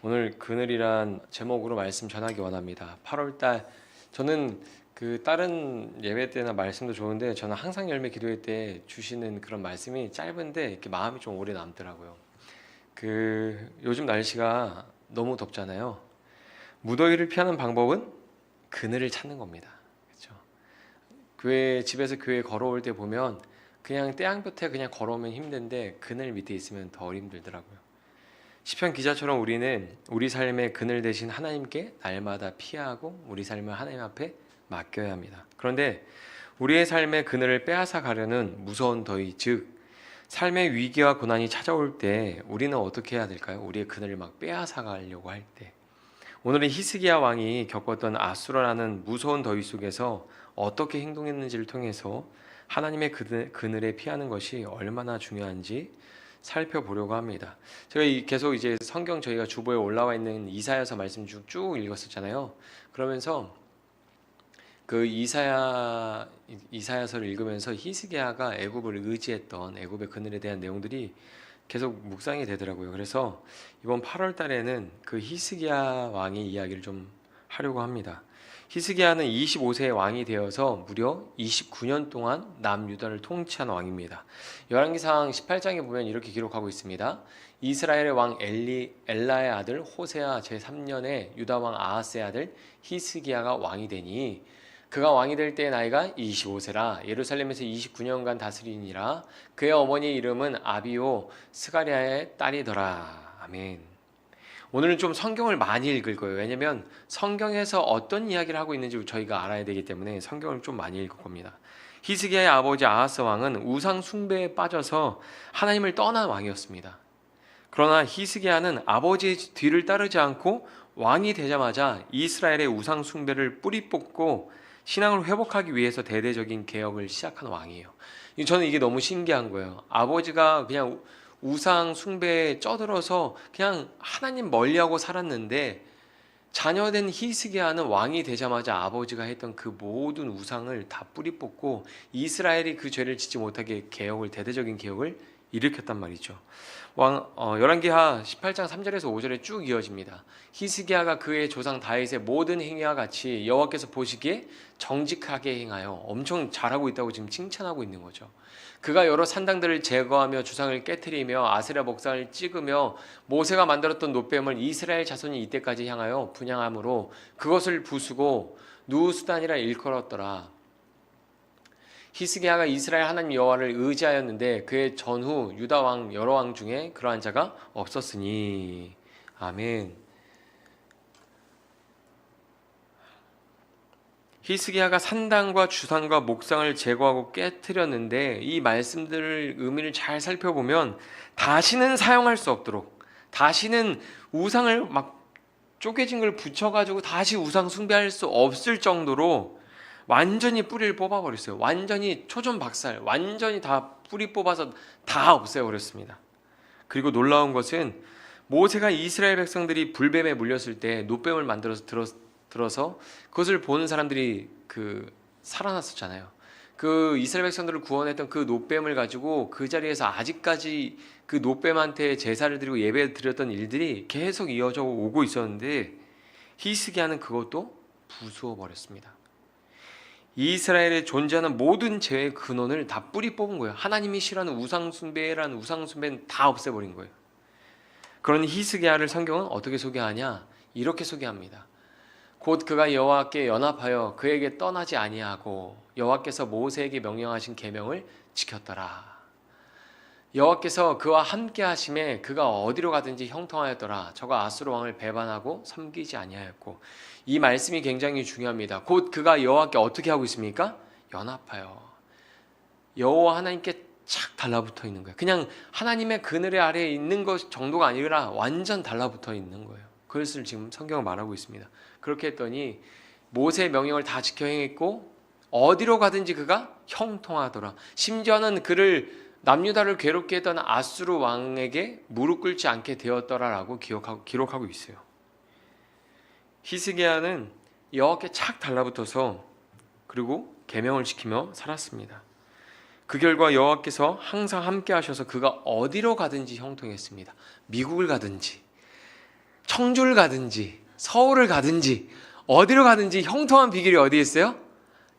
오늘 그늘이란 제목으로 말씀 전하기 원합니다. 8월달 저는 다른 예배 때나 말씀도 좋은데 저는 항상 열매 기도회 때 주시는 그런 말씀이 짧은데 이렇게 마음이 좀 오래 남더라고요. 요즘 날씨가 너무 덥잖아요. 무더위를 피하는 방법은 그늘을 찾는 겁니다. 그렇죠? 집에서 교회 걸어올 때 보면 그냥 태양볕에 그냥 걸어오면 힘든데 그늘 밑에 있으면 더 힘들더라고요. 시편 기자처럼 우리는 우리 삶의 그늘 대신 하나님께 날마다 피하고 우리 삶을 하나님 앞에 맡겨야 합니다. 그런데 우리의 삶의 그늘을 빼앗아 가려는 무서운 더위, 즉 삶의 위기와 고난이 찾아올 때 우리는 어떻게 해야 될까요? 우리의 그늘을 막 빼앗아 가려고 할 때. 오늘은 히스기야 왕이 겪었던 아수라라는 무서운 더위 속에서 어떻게 행동했는지를 통해서 하나님의 그늘에 피하는 것이 얼마나 중요한지 살펴보려고 합니다. 제가 계속 이제 성경 저희가 주보에 올라와 있는 이사야서 말씀 쭉 읽었었잖아요. 그러면서 그 이사야서를 읽으면서 히스기야가 애굽을 의지했던 애굽의 그늘에 대한 내용들이 계속 묵상이 되더라고요. 그래서 이번 8월 달에는 그 히스기야 왕의 이야기를 좀 하려고 합니다. 히스기야는 25세의 왕이 되어서 무려 29년 동안 남유다를 통치한 왕입니다. 열왕기상 18장에 보면 이렇게 기록하고 있습니다. 이스라엘의 왕 엘라의 아들 호세아 제3년에 유다 왕 아하스의 아들 히스기야가 왕이 되니 그가 왕이 될 때의 나이가 25세라 예루살렘에서 29년간 다스리니라. 그의 어머니의 이름은 아비오 스가랴의 딸이더라. 아멘. 오늘은 좀 성경을 많이 읽을 거예요. 왜냐면 성경에서 어떤 이야기를 하고 있는지 저희가 알아야 되기 때문에 성경을 좀 많이 읽을 겁니다. 히스기야의 아버지 아하스 왕은 우상 숭배에 빠져서 하나님을 떠난 왕이었습니다. 그러나 히스기야는 아버지의 뒤를 따르지 않고 왕이 되자마자 이스라엘의 우상 숭배를 뿌리 뽑고 신앙을 회복하기 위해서 대대적인 개혁을 시작한 왕이에요. 저는 이게 너무 신기한 거예요. 아버지가 그냥 우상 숭배에 쩌들어서 그냥 하나님 멀리하고 살았는데 자녀된 히스기야는 왕이 되자마자 아버지가 했던 그 모든 우상을 다 뿌리 뽑고 이스라엘이 그 죄를 짓지 못하게 대대적인 개혁을 일으켰단 말이죠. 열왕기하 18장 3절에서 5절에 쭉 이어집니다. 히스기야가 그의 조상 다윗의 모든 행위와 같이 여호와께서 보시기에 정직하게 행하여 엄청 잘하고 있다고 지금 칭찬하고 있는 거죠. 그가 여러 산당들을 제거하며 주상을 깨트리며 아세라 목상을 찍으며 모세가 만들었던 노뱀을 이스라엘 자손이 이때까지 향하여 분향함으로 그것을 부수고 누수단이라 일컬었더라. 히스기야가 이스라엘 하나님 여호와를 의지하였는데 그의 전후 유다 왕 여러 왕 중에 그러한 자가 없었으니. 아멘. 히스기야가 산당과 주상과 목상을 제거하고 깨트렸는데 이 말씀들을 의미를 잘 살펴보면 다시는 사용할 수 없도록, 다시는 우상을 막 쪼개진 걸 붙여가지고 다시 우상 숭배할 수 없을 정도로 완전히 뿌리를 뽑아버렸어요. 완전히 초전박살, 완전히 다 뿌리 뽑아서 다 없애버렸습니다. 그리고 놀라운 것은 모세가 이스라엘 백성들이 불뱀에 물렸을 때 노뱀을 만들어서 들어서 그것을 보는 사람들이 살아났었잖아요. 그 이스라엘 백성들을 구원했던 그 노뱀을 가지고 그 자리에서 아직까지 그 노뱀한테 제사를 드리고 예배를 드렸던 일들이 계속 이어져 오고 있었는데 히스기야는 그것도 부수어 버렸습니다. 이스라엘에 존재하는 모든 죄의 근원을 다 뿌리 뽑은 거예요. 하나님이 싫어하는 우상숭배라는 우상숭배는 다 없애버린 거예요. 그런 히스기야를 성경은 어떻게 소개하냐? 이렇게 소개합니다. 곧 그가 여호와께 연합하여 그에게 떠나지 아니하고 여호와께서 모세에게 명령하신 계명을 지켰더라. 여호와께서 그와 함께 하심에 그가 어디로 가든지 형통하였더라. 저가 아수르 왕을 배반하고 섬기지 아니하였고. 이 말씀이 굉장히 중요합니다. 곧 그가 여호와께 어떻게 하고 있습니까? 연합하여 여호와 하나님께 착 달라붙어 있는 거예요. 그냥 하나님의 그늘 아래에 있는 것 정도가 아니라 완전 달라붙어 있는 거예요. 그것을 지금 성경은 말하고 있습니다. 그렇게 했더니 모세의 명령을 다 지켜 행했고 어디로 가든지 그가 형통하더라. 심지어는 그를 남유다를 괴롭게 했던 아수르 왕에게 무릎 꿇지 않게 되었더라라고 기록하고 있어요. 히스기야는 여호와께 착 달라붙어서 그리고 계명을 지키며 살았습니다. 그 결과 여호와께서 항상 함께 하셔서 그가 어디로 가든지 형통했습니다. 미국을 가든지 청주를 가든지 서울을 가든지 어디로 가든지 형통한 비결이 어디에 있어요?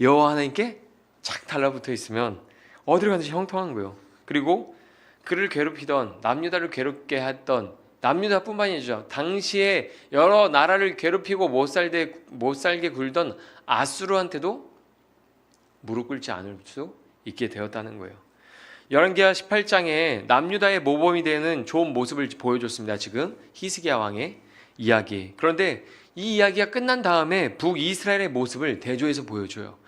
여호와 하나님께 착 달라붙어 있으면 어디로 가든지 형통한 거예요. 그리고 그를 괴롭히던 남유다를 괴롭게 했던 남유다뿐만이 아니죠. 당시에 여러 나라를 괴롭히고 못 살게 굴던 아수르한테도 무릎 꿇지 않을 수 있게 되었다는 거예요. 열왕기하 18장에 남유다의 모범이 되는 좋은 모습을 보여줬습니다. 지금 히스기야 왕의 이야기. 그런데 이 이야기가 끝난 다음에 북이스라엘의 모습을 대조해서 보여줘요.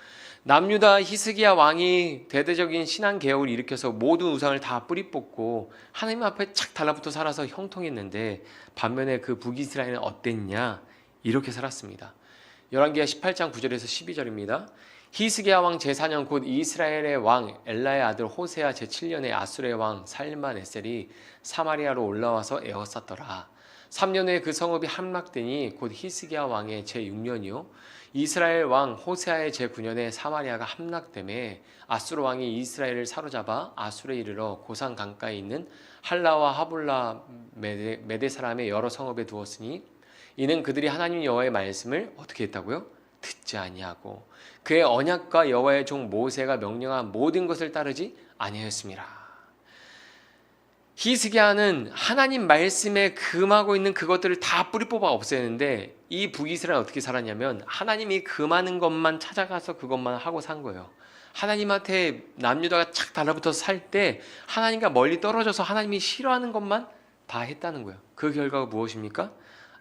남유다 히스기야 왕이 대대적인 신앙 개혁을 일으켜서 모든 우상을 다 뿌리 뽑고 하나님 앞에 착 달라붙어 살아서 형통했는데, 반면에 그 북이스라엘은 어땠냐? 이렇게 살았습니다. 열왕기하 18장 9절에서 12절입니다. 히스기야 왕 제4년 곧 이스라엘의 왕 엘라의 아들 호세아 제7년에 아수르의 왕 살만에셀이 사마리아로 올라와서 에워쌌더라. 3년 후에 그 성읍이 함락되니 곧 히스기야 왕의 제6년이요 이스라엘 왕 호세아의 제9년에 사마리아가 함락되매 아수르 왕이 이스라엘을 사로잡아 아수르에 이르러 고산 강가에 있는 할라와 하볼라 메대 사람의 여러 성읍에 두었으니 이는 그들이 하나님 여호와의 말씀을 어떻게 했다고요? 듣지 아니하고 그의 언약과 여호와의 종 모세가 명령한 모든 것을 따르지 아니하였습니다. 히스기야는 하나님 말씀에 금하고 있는 그것들을 다 뿌리 뽑아 없애는데, 이 북이스라엘은 어떻게 살았냐면 하나님이 금하는 것만 찾아가서 그것만 하고 산 거예요. 하나님한테 남유다가 착 달라붙어서 살 때 하나님과 멀리 떨어져서 하나님이 싫어하는 것만 다 했다는 거예요. 그 결과가 무엇입니까?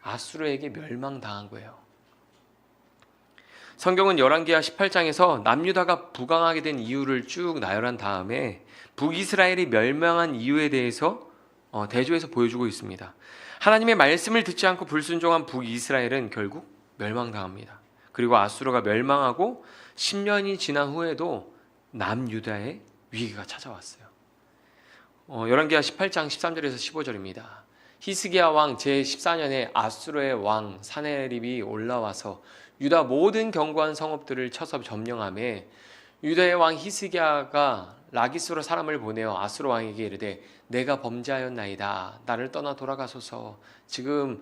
아수르에게 멸망당한 거예요. 성경은 열왕기하 18장에서 남유다가 부강하게 된 이유를 쭉 나열한 다음에 북이스라엘이 멸망한 이유에 대해서 대조해서 보여주고 있습니다. 하나님의 말씀을 듣지 않고 불순종한 북이스라엘은 결국 멸망당합니다. 그리고 아수르가 멸망하고 10년이 지난 후에도 남유다의 위기가 찾아왔어요. 열왕기하 18장 13절에서 15절입니다. 히스기야 왕 제14년에 아수르의 왕 사네립이 올라와서 유다 모든 견고한 성읍들을 쳐서 점령하며 유다의 왕 히스기야가 라기스로 사람을 보내어 아수르 왕에게 이르되 내가 범죄하였나이다. 나를 떠나 돌아가소서. 지금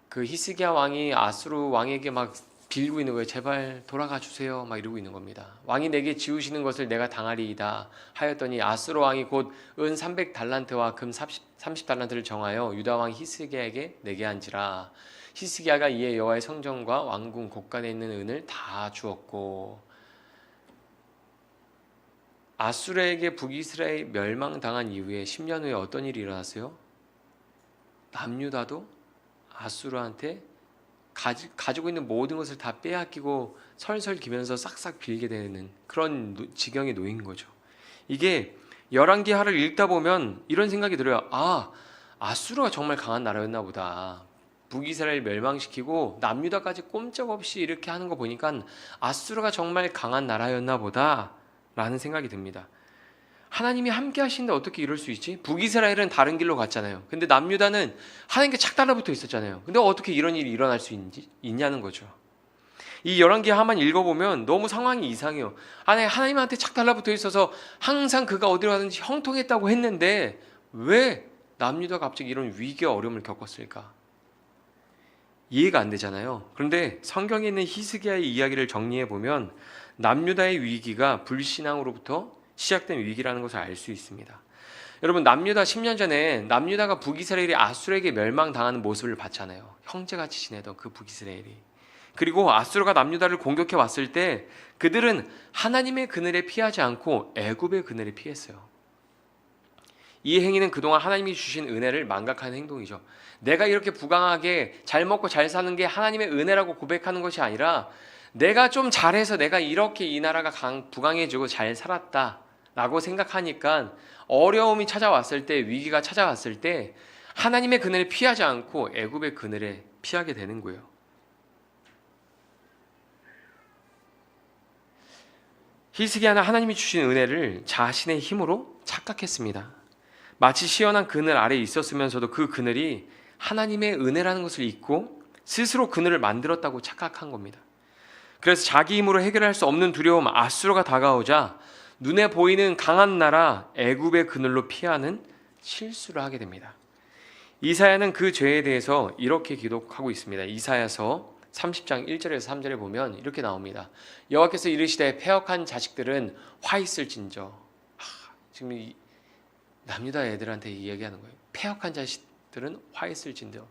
그 히스기야 왕이 아수르 왕에게 막 빌고 있는 거예요. 제발 돌아가 주세요. 막 이러고 있는 겁니다. 왕이 내게 지우시는 것을 내가 당하리이다 하였더니 아수르 왕이 곧 은 300달란트와 금 30달란트를 정하여 유다 왕 히스기야에게 내게 한지라. 히스기야가 이에 여호와의 성전과 왕궁 곳간에 있는 은을 다 주었고, 아수르에게 북이스라엘 멸망당한 이후에 10년 후에 어떤 일이 일어났어요? 남유다도 아수르한테 가지고 있는 모든 것을 다 빼앗기고 설설 기면서 싹싹 빌게 되는 그런 지경에 놓인 거죠. 이게 열왕기하를 읽다 보면 이런 생각이 들어요. 아수르가 정말 강한 나라였나 보다. 북이스라엘 멸망시키고 남유다까지 꼼짝없이 이렇게 하는 거 보니까 아수르가 정말 강한 나라였나 보다 라는 생각이 듭니다. 하나님이 함께 하시는데 어떻게 이럴 수 있지? 북이스라엘은 다른 길로 갔잖아요. 근데 남유다는 하나님께 착 달라붙어 있었잖아요. 근데 어떻게 이런 일이 일어날 수 있냐는 거죠. 이 열왕기하만 읽어보면 너무 상황이 이상해요. 하나님한테 착 달라붙어 있어서 항상 그가 어디로 가든지 형통했다고 했는데 왜 남유다가 갑자기 이런 위기와 어려움을 겪었을까? 이해가 안 되잖아요. 그런데 성경에 있는 히스기야의 이야기를 정리해보면 남유다의 위기가 불신앙으로부터 시작된 위기라는 것을 알 수 있습니다. 여러분, 남유다 10년 전에 남유다가 북이스라엘이 아수르에게 멸망당하는 모습을 봤잖아요. 형제같이 지내던 그 북이스라엘이. 그리고 아수르가 남유다를 공격해 왔을 때 그들은 하나님의 그늘에 피하지 않고 애굽의 그늘에 피했어요. 이 행위는 그동안 하나님이 주신 은혜를 망각하는 행동이죠. 내가 이렇게 부강하게 잘 먹고 잘 사는 게 하나님의 은혜라고 고백하는 것이 아니라 내가 좀 잘해서 내가 이렇게 이 나라가 부강해지고 잘 살았다라고 생각하니까 어려움이 찾아왔을 때, 위기가 찾아왔을 때 하나님의 그늘에 피하지 않고 애굽의 그늘에 피하게 되는 거예요. 히스기야는 하나님이 주신 은혜를 자신의 힘으로 착각했습니다. 마치 시원한 그늘 아래에 있었으면서도 그 그늘이 하나님의 은혜라는 것을 잊고 스스로 그늘을 만들었다고 착각한 겁니다. 그래서 자기 힘으로 해결할 수 없는 두려움 아수르가 다가오자 눈에 보이는 강한 나라 애굽의 그늘로 피하는 실수를 하게 됩니다. 이사야는 그 죄에 대해서 이렇게 기록하고 있습니다. 이사야서 30장 1절에서 3절에 보면 이렇게 나옵니다. 여호와께서 이르시되 패역한 자식들은 화 있을진저. 지금 이 남유다 애들한테 이야기하는 거예요. 패역한 자식들은 화 있을진저.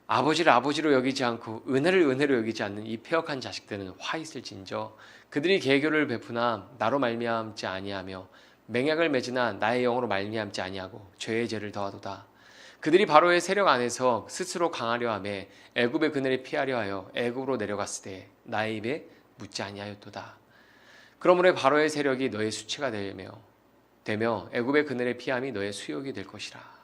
아버지를 아버지로 여기지 않고 은혜를 은혜로 여기지 않는 이 패역한 자식들은 화 있을진저. 그들이 계교를 베푸나 나로 말미암지 아니하며 맹약을 맺으나 나의 영으로 말미암지 아니하고 죄의 죄를 더하도다. 그들이 바로의 세력 안에서 스스로 강하려 하며 애굽의 그늘에 피하려 하여 애굽으로 내려갔으되 나의 입에 묻지 아니하였도다. 그러므로 바로의 세력이 너의 수치가 되며 애굽의 그늘에 피함이 너의 수욕이 될 것이라.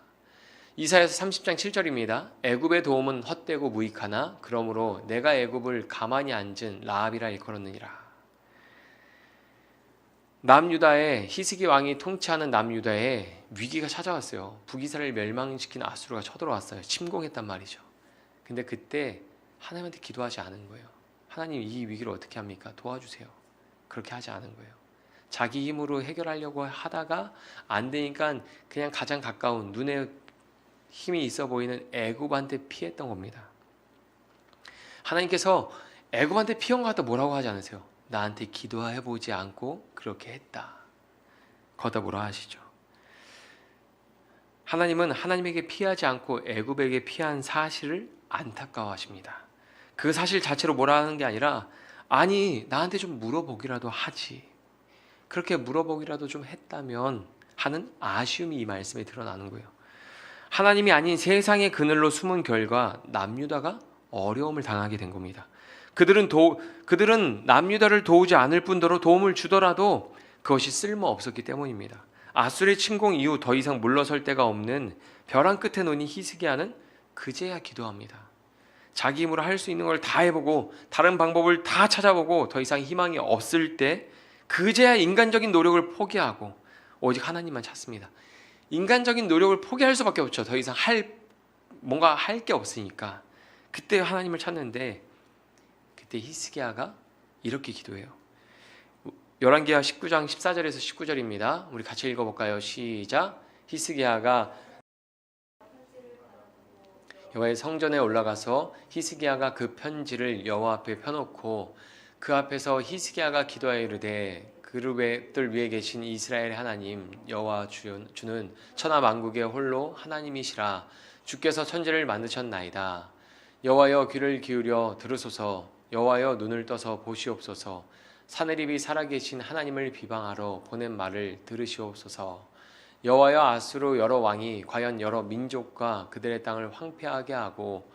이사야서 30장 7절입니다. 애굽의 도움은 헛되고 무익하나 그러므로 내가 애굽을 가만히 앉은 라합이라 일컬었느니라. 남유다의 히스기 왕이 통치하는 남유다에 위기가 찾아왔어요. 북이스라엘 멸망시킨 아수르가 쳐들어왔어요. 침공했단 말이죠. 근데 그때 하나님한테 기도하지 않은 거예요. 하나님 이 위기를 어떻게 합니까? 도와주세요. 그렇게 하지 않은 거예요. 자기 힘으로 해결하려고 하다가 안 되니까 그냥 가장 가까운 눈에 힘이 있어 보이는 애굽한테 피했던 겁니다. 하나님께서 애굽한테 피한 것 같다 뭐라고 하지 않으세요? 나한테 기도해보지 않고 그렇게 했다. 거기다 뭐라 하시죠? 하나님은 하나님에게 피하지 않고 애굽에게 피한 사실을 안타까워하십니다. 그 사실 자체로 뭐라 하는 게 아니라 아니 나한테 좀 물어보기라도 하지. 그렇게 물어보기라도 좀 했다면 하는 아쉬움이 이 말씀에 드러나는 거예요. 하나님이 아닌 세상의 그늘로 숨은 결과 남유다가 어려움을 당하게 된 겁니다. 그들은 남유다를 도우지 않을 뿐더러 도움을 주더라도 그것이 쓸모 없었기 때문입니다. 아수르의 침공 이후 더 이상 물러설 데가 없는 벼랑 끝에 놓인 히스기야는 그제야 기도합니다. 자기 힘으로 할 수 있는 걸 다 해보고 다른 방법을 다 찾아보고 더 이상 희망이 없을 때 그제야 인간적인 노력을 포기하고 오직 하나님만 찾습니다. 인간적인 노력을 포기할 수밖에 없죠. 더 이상 뭔가 할 게 없으니까 그때 하나님을 찾는데 그때 히스기야가 이렇게 기도해요. 열왕기하 19장 14절에서 19절입니다. 우리 같이 읽어볼까요? 시작. 히스기야가 여호와의 성전에 올라가서 히스기야가 그 편지를 여호와 앞에 펴놓고 그 앞에서 히스기야가 기도하여 이르되 그룹들 위에 계신 이스라엘의 하나님 여호와 주는 천하 만국의 홀로 하나님이시라. 주께서 천지를 만드셨나이다. 여호와여 귀를 기울여 들으소서. 여호와여 눈을 떠서 보시옵소서. 사내립이 살아계신 하나님을 비방하러 보낸 말을 들으시옵소서. 여호와여 아수르 여러 왕이 과연 여러 민족과 그들의 땅을 황폐하게 하고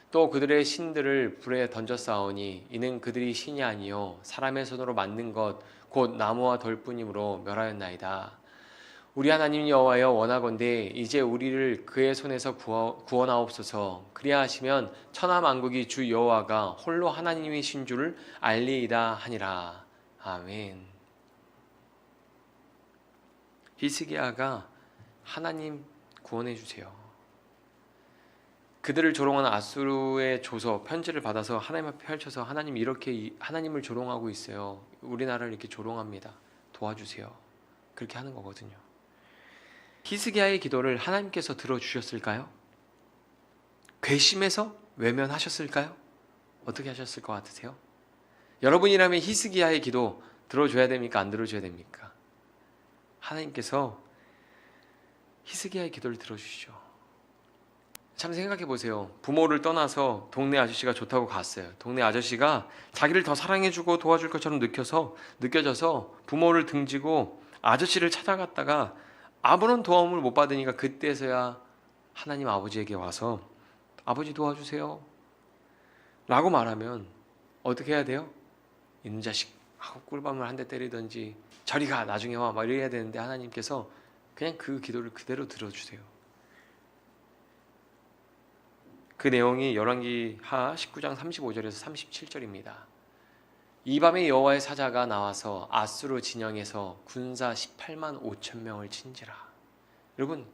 또 그들의 신들을 불에 던졌사오니 이는 그들이 신이 아니요 사람의 손으로 만든 것 곧 나무와 돌뿐이므로 멸하였나이다. 우리 하나님 여호와여 원하건대 이제 우리를 그의 손에서 구원하옵소서. 그리하시면 천하 만국이 주 여호와가 홀로 하나님이신 줄을 알리이다 하니라. 아멘. 히스기야가 하나님 구원해 주세요. 그들을 조롱하는 아수르의 조서 편지를 받아서 하나님 앞에 펼쳐서 하나님 이렇게 하나님을 조롱하고 있어요. 우리나라를 이렇게 조롱합니다. 도와주세요. 그렇게 하는 거거든요. 히스기야의 기도를 하나님께서 들어주셨을까요? 괘씸해서 외면하셨을까요? 어떻게 하셨을 것 같으세요? 여러분이라면 히스기야의 기도 들어줘야 됩니까? 안 들어줘야 됩니까? 하나님께서 히스기야의 기도를 들어주시죠. 참 생각해 보세요. 부모를 떠나서 동네 아저씨가 좋다고 갔어요. 동네 아저씨가 자기를 더 사랑해주고 도와줄 것처럼 느껴져서 부모를 등지고 아저씨를 찾아갔다가 아무런 도움을 못 받으니까 그때서야 하나님 아버지에게 와서 아버지 도와주세요 라고 말하면 어떻게 해야 돼요? 이놈 자식 하고 꿀밤을 한 대 때리든지 저리 가 나중에 와 막 이래야 되는데 하나님께서 그냥 그 기도를 그대로 들어주세요. 그 내용이 열왕기하 19장 35절에서 37절입니다. 이 밤에 여호와의 사자가 나와서 아수르 진영에서 군사 18만 5천 명을 친지라. 여러분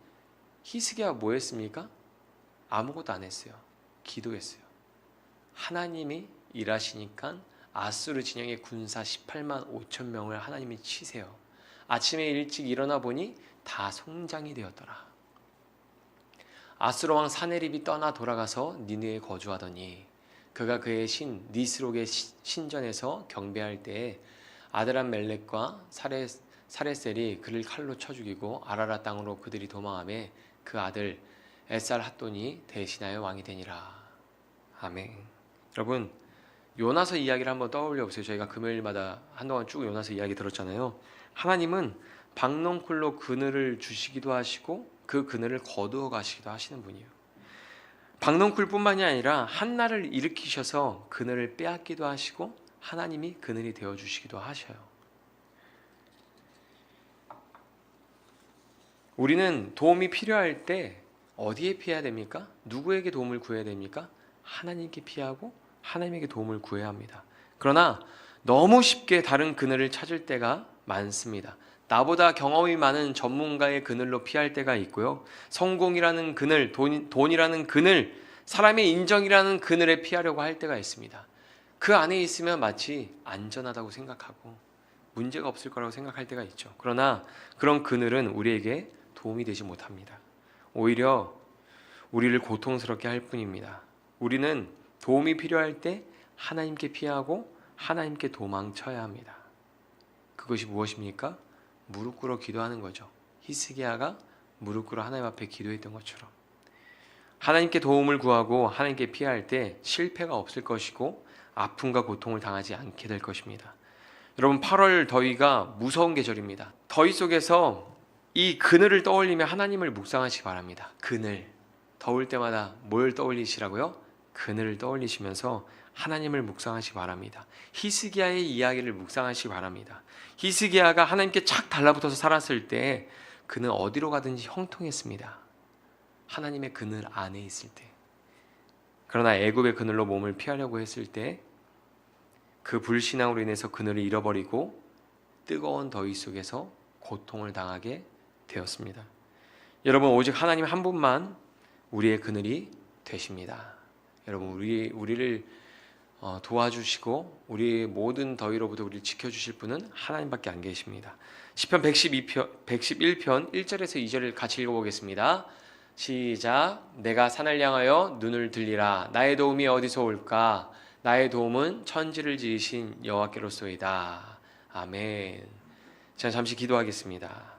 히스기야가 뭐 했습니까? 아무것도 안 했어요. 기도했어요. 하나님이 일하시니까 아수르 진영의 군사 18만 5천 명을 하나님이 치세요. 아침에 일찍 일어나 보니 다 송장이 되었더라. 아수르 왕 사네립이 떠나 돌아가서 니느에 거주하더니 그가 그의 신 니스록의 신전에서 경배할 때에 아드람멜렉과 사레셀이 그를 칼로 쳐 죽이고 아라라 땅으로 그들이 도망하매 그 아들 에살핫돈이 대신하여 왕이 되니라. 아멘. 여러분, 요나서 이야기를 한번 떠올려 보세요. 저희가 금요일마다 한동안 쭉 요나서 이야기 들었잖아요. 하나님은 박넝쿨로 그늘을 주시기도 하시고 그 그늘을 거두어 가시기도 하시는 분이에요. 박넝쿨뿐만이 아니라 한나를 일으키셔서 그늘을 빼앗기도 하시고 하나님이 그늘이 되어 주시기도 하셔요. 우리는 도움이 필요할 때 어디에 피해야 됩니까? 누구에게 도움을 구해야 됩니까? 하나님께 피하고 하나님에게 도움을 구해야 합니다. 그러나 너무 쉽게 다른 그늘을 찾을 때가 많습니다. 나보다 경험이 많은 전문가의 그늘로 피할 때가 있고요. 성공이라는 그늘, 돈이라는 그늘, 사람의 인정이라는 그늘에 피하려고 할 때가 있습니다. 그 안에 있으면 마치 안전하다고 생각하고 문제가 없을 거라고 생각할 때가 있죠. 그러나 그런 그늘은 우리에게 도움이 되지 못합니다. 오히려 우리를 고통스럽게 할 뿐입니다. 우리는 도움이 필요할 때 하나님께 피하고 하나님께 도망쳐야 합니다. 그것이 무엇입니까? 무릎 꿇어 기도하는 거죠. 히스기야가 무릎 꿇어 하나님 앞에 기도했던 것처럼 하나님께 도움을 구하고 하나님께 피할 때 실패가 없을 것이고 아픔과 고통을 당하지 않게 될 것입니다. 여러분, 8월 더위가 무서운 계절입니다. 더위 속에서 이 그늘을 떠올리며 하나님을 묵상하시기 바랍니다. 그늘, 더울 때마다 뭘 떠올리시라고요? 그늘을 떠올리시면서 하나님을 묵상하시기 바랍니다. 히스기야의 이야기를 묵상하시기 바랍니다. 히스기야가 하나님께 착 달라붙어서 살았을 때 그는 어디로 가든지 형통했습니다. 하나님의 그늘 안에 있을 때. 그러나 애굽의 그늘로 몸을 피하려고 했을 때 그 불신앙으로 인해서 그늘을 잃어버리고 뜨거운 더위 속에서 고통을 당하게 되었습니다. 여러분, 오직 하나님 한 분만 우리의 그늘이 되십니다. 여러분, 우리를 도와주시고 우리의 모든 더위로부터 우리를 지켜주실 분은 하나님밖에 안 계십니다. 시편 111편 1절에서 2절을 같이 읽어보겠습니다. 시작. 내가 산을 향하여 눈을 들리라. 나의 도움이 어디서 올까? 나의 도움은 천지를 지으신 여호와께로소이다. 아멘. 제가 잠시 기도하겠습니다.